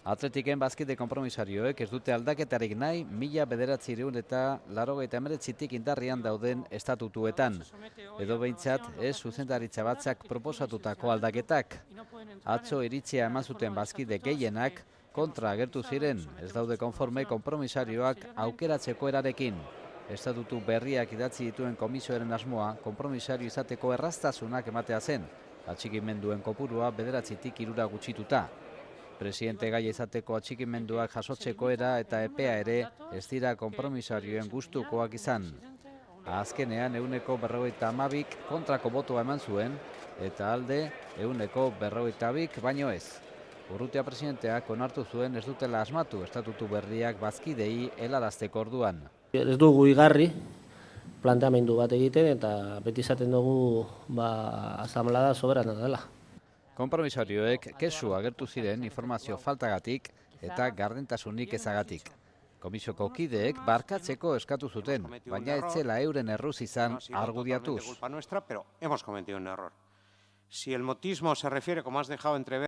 Atletiken bazkide konpromisarioek ez dute aldaketarik nahi 1989tik indarrian dauden estatutuetan. Edo behintzat ez zuzendaritza batzak proposatutako aldaketak. Atzo iritzia eman zuten bazkide gehienak kontra agertu ziren, ez daude konforme konpromisarioak aukeratzeko erarekin. Estatutu berriak idatzi dituen komisioaren asmoa konpromisario izateko erraztasunak ematea zen, atxikimenduen kopurua 9tik 3 gutxituta. Presidente gai izateko atxikimenduak jasotzeko era eta epea ere ez dira konpromisarioen gustukoak izan. Azkenean 52%k kontrako botoa eman zuen eta alde 52%k baino ez. Urrutia presidenteak onartu zuen ez dutela asmatu estatutu berriak bazkidei helarazteko orduan. Ez dugu igarri planteamendu bat egiten eta beti izaten dugu asamblada soberana dela. Konpromisarioek kesu agertu ziren informazio faltagatik eta gardentasunik ezagatik. Komisioko kideek barkatzeko eskatu zuten, baina ez zela euren erruz izan argudiatuz. Pero hemos cometido un error. Si el motismo se refiere, como has dejado entrever,